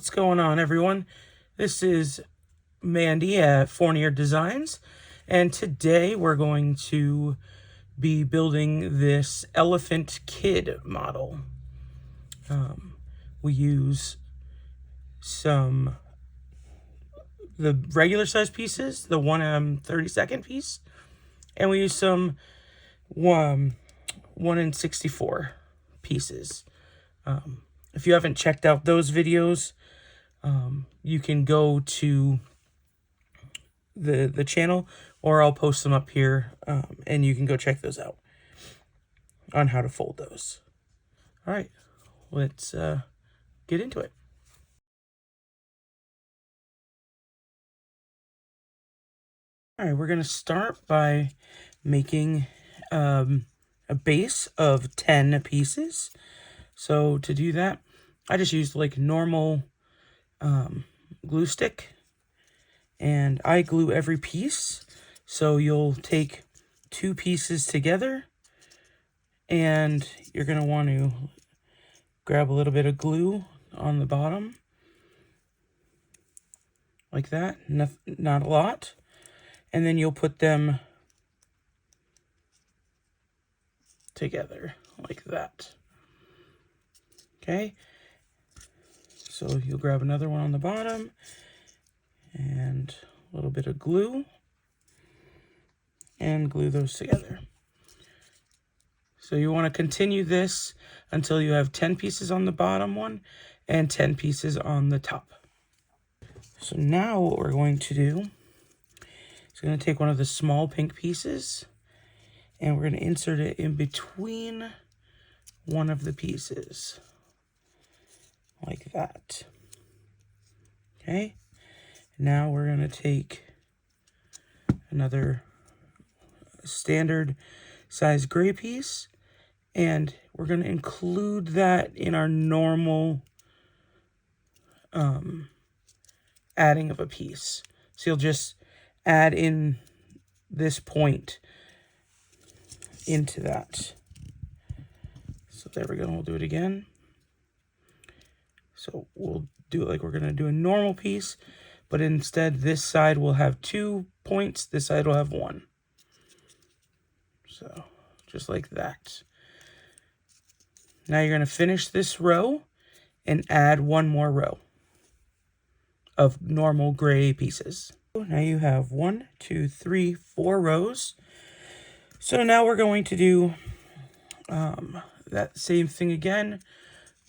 What's going on, everyone? This is Mandy at Fournier Designs, and today we're going to be building this elephant kid model. We use the regular size pieces, the 1/32 piece, and we use some 1/64 pieces. If you haven't checked out those videos, you can go to the channel, or I'll post them up here, and you can go check those out on how to fold those. All right, let's get into it. All right, we're going to start by making a base of 10 pieces. So to do that, I just used like normal glue stick, and I glue every piece. So you'll take 2 pieces together, and you're going to want to grab a little bit of glue on the bottom, like that, not a lot. And then you'll put them together, like that. Okay, so you'll grab another one on the bottom, and a little bit of glue, and glue those together. So you want to continue this until you have 10 pieces on the bottom one and 10 pieces on the top. So now what we're going to do is going to take one of the small pink pieces, and we're going to insert it in between one of the pieces, like that. Okay, now we're going to take another standard size gray piece, and we're going to include that in our normal adding of a piece. So you'll just add in this point into that. So there we go. We'll do it again. So we'll do it like we're going to do a normal piece, but instead this side will have 2 points, this side will have 1. So just like that. Now you're going to finish this row and add 1 more row of normal gray pieces. Now you have 1, 2, 3, 4 rows. So now we're going to do that same thing again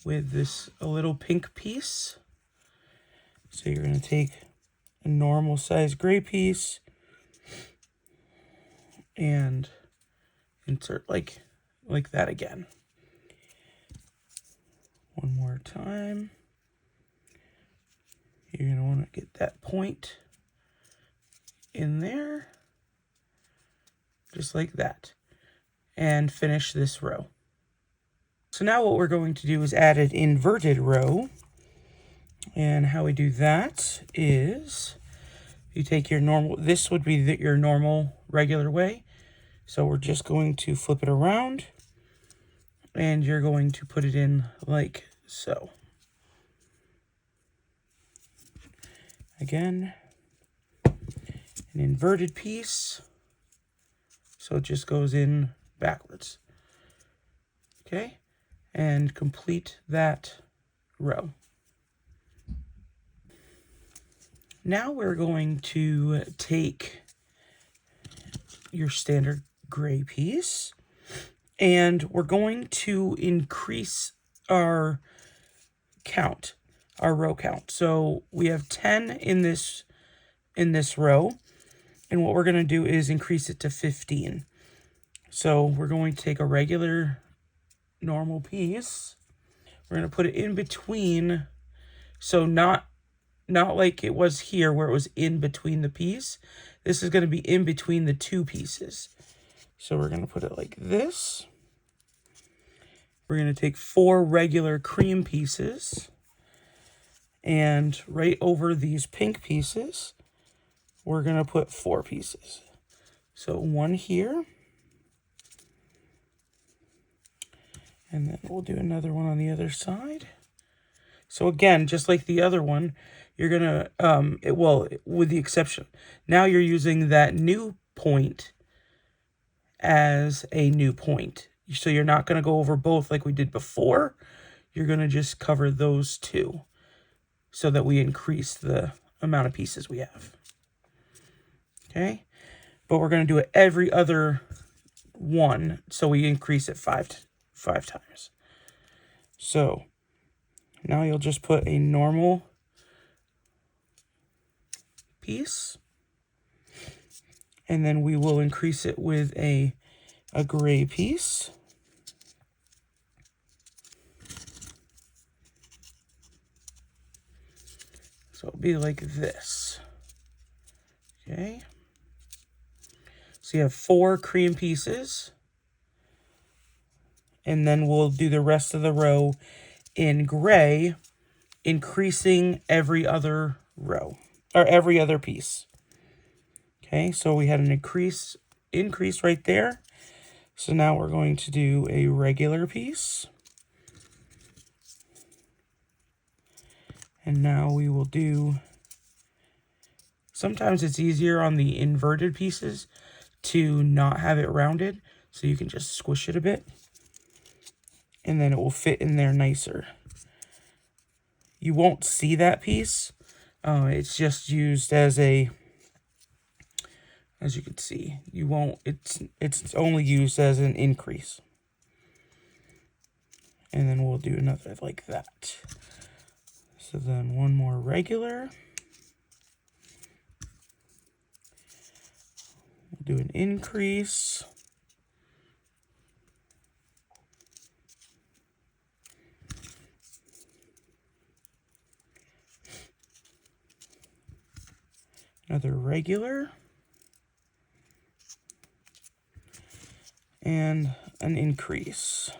with this little pink piece. So you're going to take a normal size gray piece and insert like that again. One more time. You're going to want to get that point in there, just like that, and finish this row. So now what we're going to do is add an inverted row, and how we do that is you take your normal, this would be your normal regular way, so we're just going to flip it around, and you're going to put it in like so. Again, an inverted piece, so it just goes in backwards. Okay, and complete that row. Now we're going to take your standard gray piece, and we're going to increase our count, our row count. So we have 10 in this row, and what we're going to do is increase it to 15. So we're going to take a regular normal piece, we're going to put it in between, so not like it was here where it was in between the piece. This is going to be in between the 2 pieces. So we're going to put it like this. We're going to take 4 regular cream pieces, and right over these pink pieces, we're going to put 4 pieces. So 1 here, and then we'll do another one on the other side. So again, just like the other one, you're gonna, well, with the exception, now you're using that new point as a new point. So you're not gonna go over both like we did before. You're gonna just cover those two so that we increase the amount of pieces we have. Okay, but we're gonna do it every other one, so we increase it five times. So now you'll just put a normal piece, and then we will increase it with a gray piece. So it'll be like this. Okay. So you have 4 cream pieces, and then we'll do the rest of the row in gray, increasing every other row, or every other piece. Okay, so we had an increase right there. So now we're going to do a regular piece. And now we will do, sometimes it's easier on the inverted pieces to not have it rounded, so you can just squish it a bit, and then it will fit in there nicer. You won't see that piece. It's just used as a, as you can see, you won't, it's only used as an increase. And then we'll do another like that. So then one more regular. We'll do an increase. Another regular. And an increase.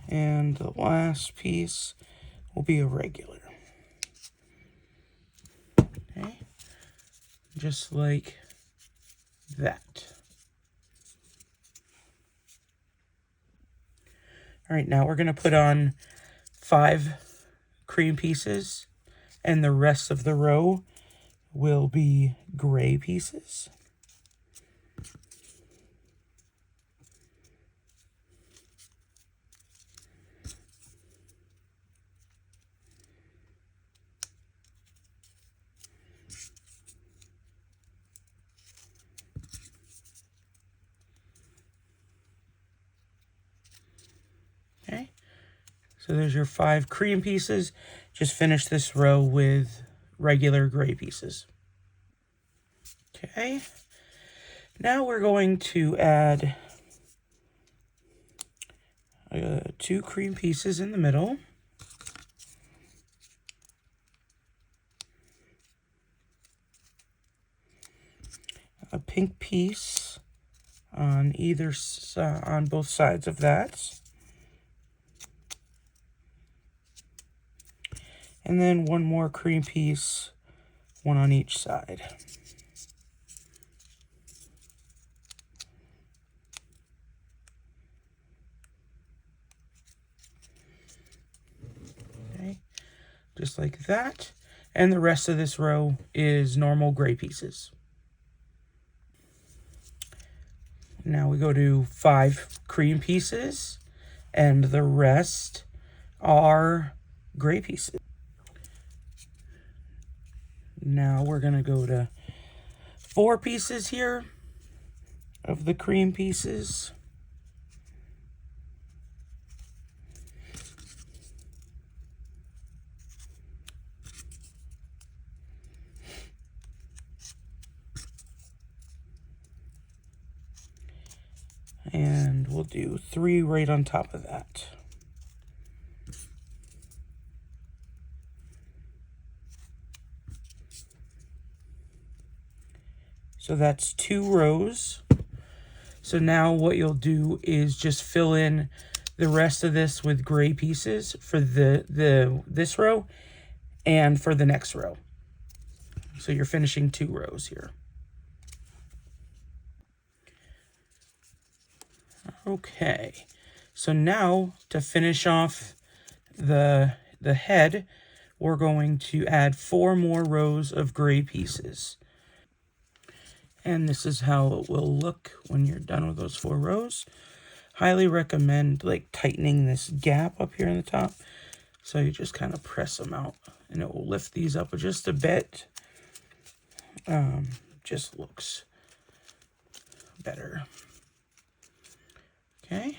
And the last piece will be a regular. Okay, just like that. All right, now we're going to put on 5 cream pieces, and the rest of the row will be gray pieces. Okay, so there's your 5 cream pieces. Just finish this row with regular gray pieces. Okay, now we're going to add 2 cream pieces in the middle. A pink piece on either on both sides of that. And then one more cream piece, one on each side. Okay, just like that. And the rest of this row is normal gray pieces. Now we go to 5 cream pieces, and the rest are gray pieces. Now we're going to go to 4 pieces here of the cream pieces. And we'll do 3 right on top of that. So that's 2 rows. So now what you'll do is just fill in the rest of this with gray pieces for this row, and for the next row. So you're finishing 2 rows here. Okay, so now to finish off the head, we're going to add 4 more rows of gray pieces. And this is how it will look when you're done with those 4 rows. Highly recommend like tightening this gap up here in the top. So you just kind of press them out and it will lift these up just a bit. Just looks better. Okay.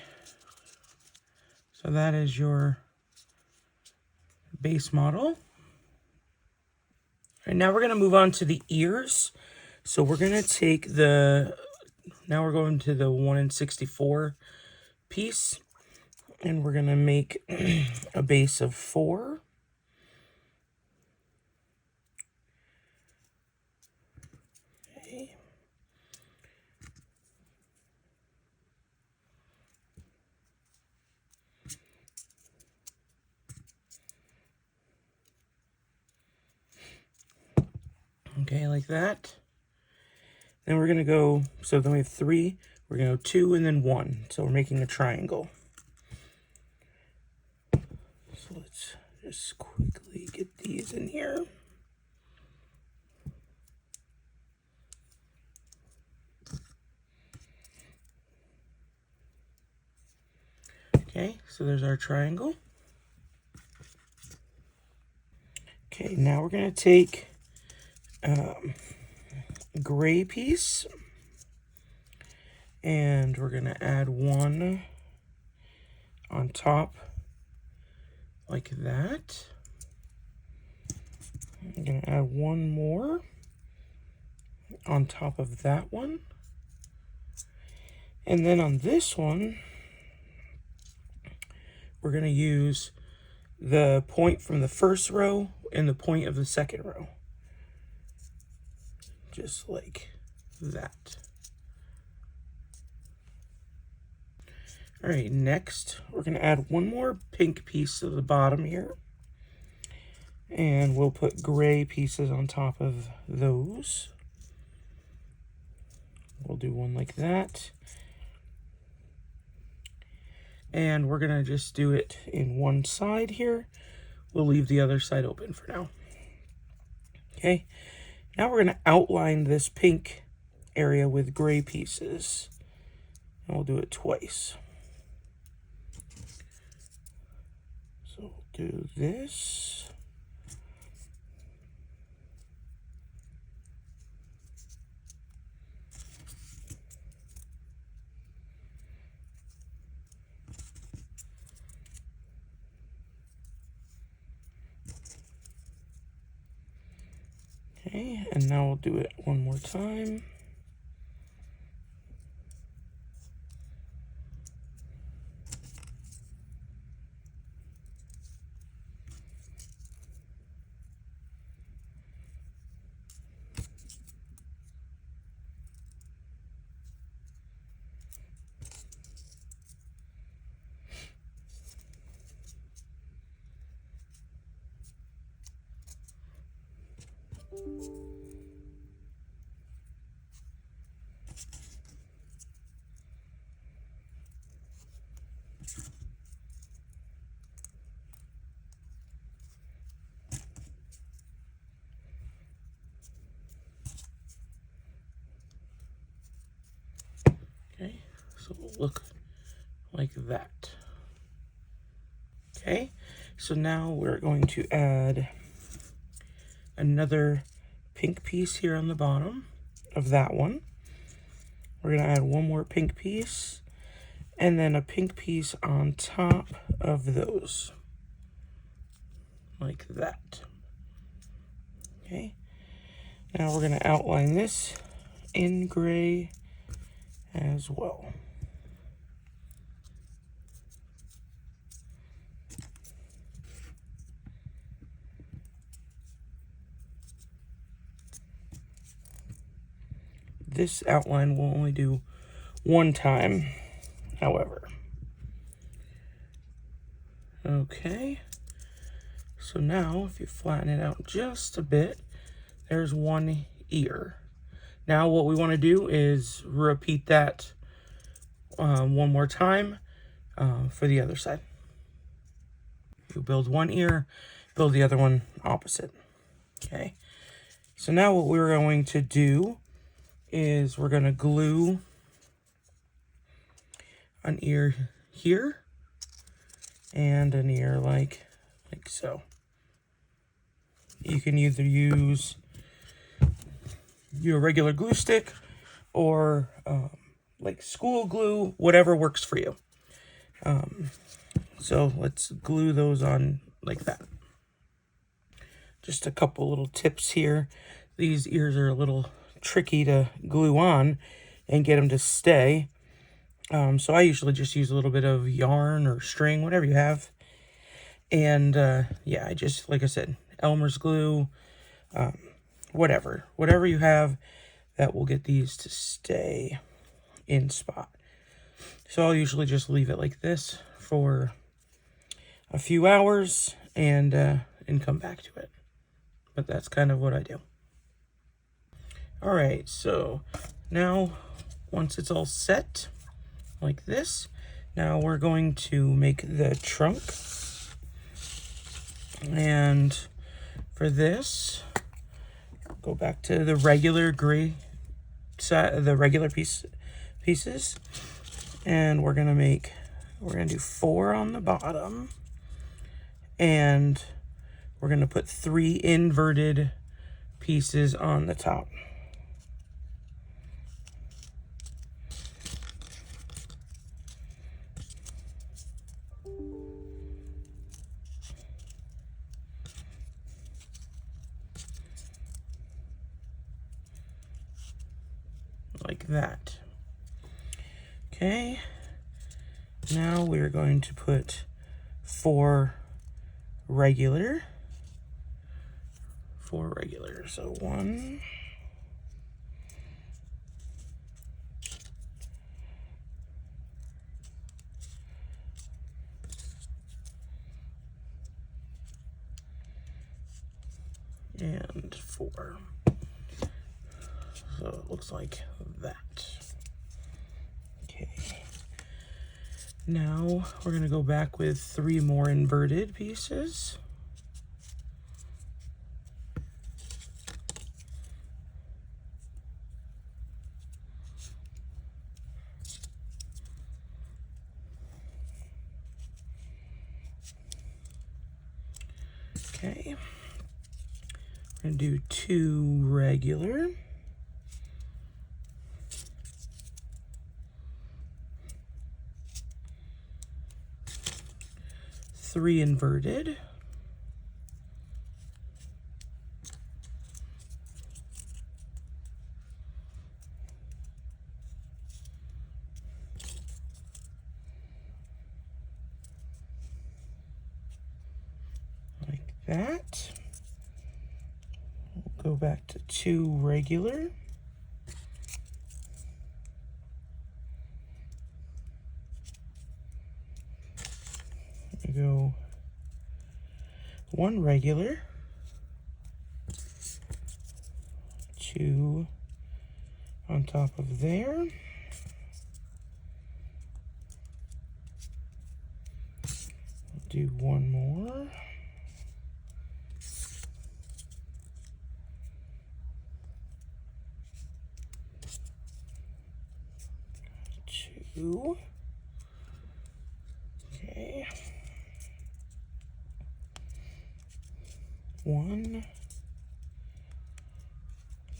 So that is your base model. And now we're going to move on to the ears. So we're going to take now we're going to the 1 in 64 piece. And we're going to make a base of 4. Okay. Okay, like that. Then we're going to go, so then we have 3, we're going to go 2 and then 1. So we're making a triangle. So let's just quickly get these in here. Okay, so there's our triangle. Okay, now we're going to take gray piece and we're going to add 1 on top like that. I'm going to add 1 more on top of that one. And then on this one, we're going to use the point from the first row and the point of the second row. Just like that. All right, next we're going to add 1 more pink piece to the bottom here. And we'll put gray pieces on top of those. We'll do one like that. And we're going to just do it in one side here. We'll leave the other side open for now. Okay, now we're going to outline this pink area with gray pieces. And we'll do it twice. So we'll do this. Okay, and now we'll do it one more time. Okay, so it'll look like that. Okay, so now we're going to add another pink piece here on the bottom of that one. We're going to add 1 more pink piece and then a pink piece on top of those. Like that. Okay, now we're going to outline this in gray as well. This outline will only do 1 time, however. Okay, So now, if you flatten it out just a bit, there's one ear. Now what we want to do is repeat that one more time for the other side. You build one ear, build the other one opposite. Okay. So now what we're going to do is we're going to glue an ear here and an ear like so. You can either use your regular glue stick or like school glue, whatever works for you. So let's glue those on like that. Just a couple little tips here. These ears are a little tricky to glue on and get them to stay. So I usually just use a little bit of yarn or string, whatever you have. And yeah, I just, like I said, Elmer's glue, whatever you have that will get these to stay in spot. So I'll usually just leave it like this for a few hours and come back to it. But that's kind of what I do. All right, so now once it's all set like this, now we're going to make the trunk. And for this, go back to the regular gray side, the regular pieces, and we're gonna do 4 on the bottom, and we're gonna put 3 inverted pieces on the top. Like that. Okay, now we're going to put 4 regular. So 1, 4. So it looks like that. Okay. Now we're going to go back with 3 more inverted pieces. Okay. We're going to do 2 regular. 3 inverted. Like that. We'll go back to 2 regular. Go 1 regular, 2 on top of there, do 1 more, 2, okay. 1,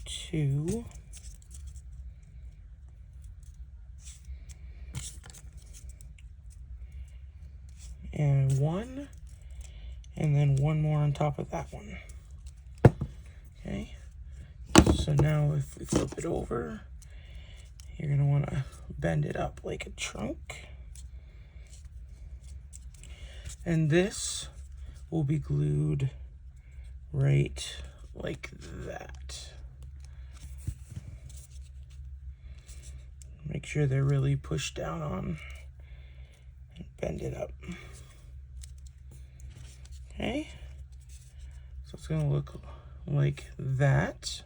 2, and 1, and then 1 more on top of that one. Okay, so now if we flip it over, you're going to want to bend it up like a trunk. And this will be glued right like that. Make sure they're really pushed down on and bend it up. Okay, it's going to look like that.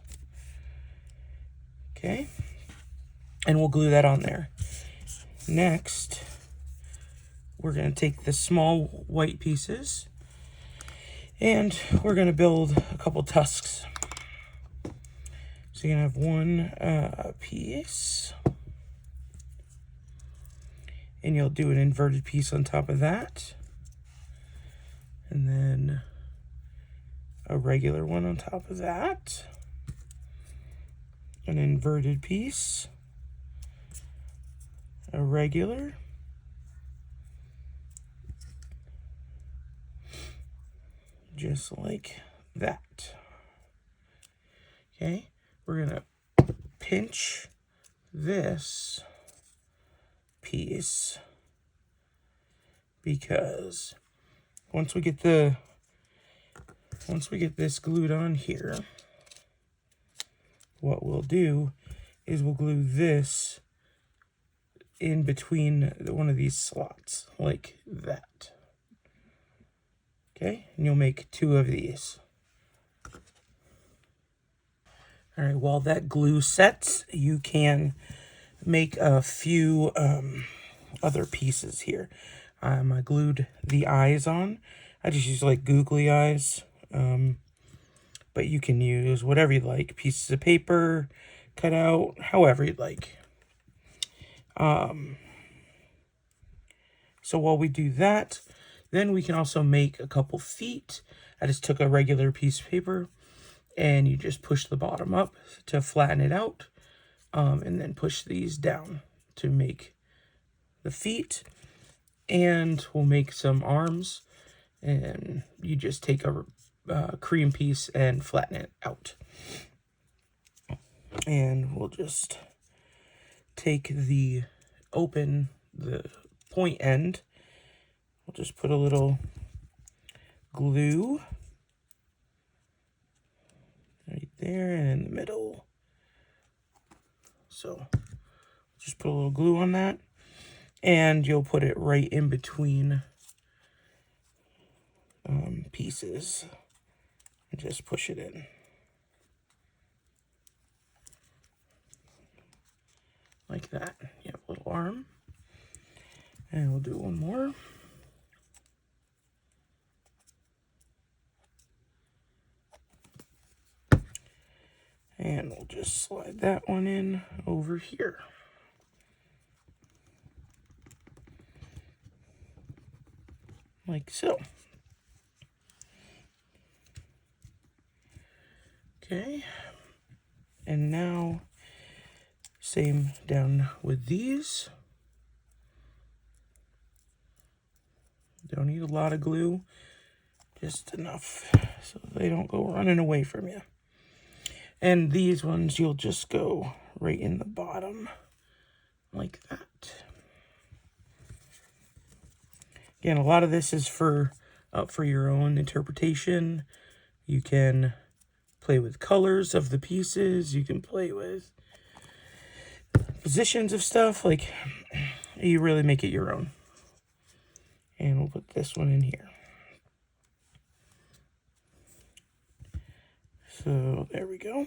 Okay. And we'll glue that on there. Next, we're going to take the small white pieces and we're going to build a couple tusks. So you're going to have one piece, and you'll do an inverted piece on top of that, and then a regular one on top of that, an inverted piece, a regular, just like that. Okay, we're gonna pinch this piece because once we get this glued on here, what we'll do is we'll glue this in between one of these slots like that. Okay, and you'll make two of these. All right, while that glue sets, you can make a few other pieces here. I glued the eyes on. I just use like googly eyes, but you can use whatever you like. Pieces of paper, cut out, however you'd like. So while we do that, then we can also make a couple feet. I just took a regular piece of paper and you just push the bottom up to flatten it out, and then push these down to make the feet. And we'll make some arms, and you just take a cream piece and flatten it out. And we'll just take the point end, we'll just put a little glue right there and in the middle. So just put a little glue on that, and you'll put it right in between pieces and just push it in. Like that. You have a little arm. And we'll do one more. And we'll just slide that one in over here. Like so. Okay. And now, same down with these. Don't need a lot of glue, just enough so they don't go running away from you. And these ones, you'll just go right in the bottom, like that. Again, a lot of this is up for your own interpretation. You can play with colors of the pieces. You can play with positions of stuff. Like, you really make it your own. And we'll put this one in here. So there we go.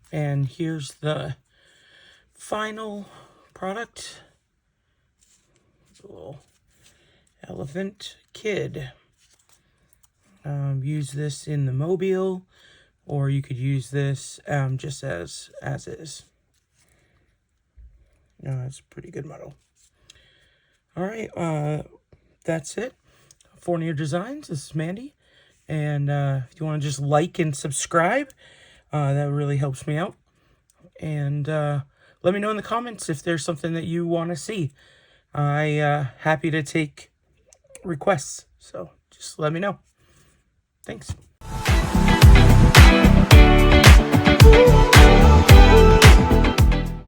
And here's the final product. It's a little elephant kid. Use this in the mobile, or you could use this just as is. It's a pretty good model. All right, that's it. Fournier Designs. This is Mandy, and if you want to just like and subscribe, that really helps me out. And let me know in the comments if there's something that you want to see. Happy to take requests, so just let me know. Thanks.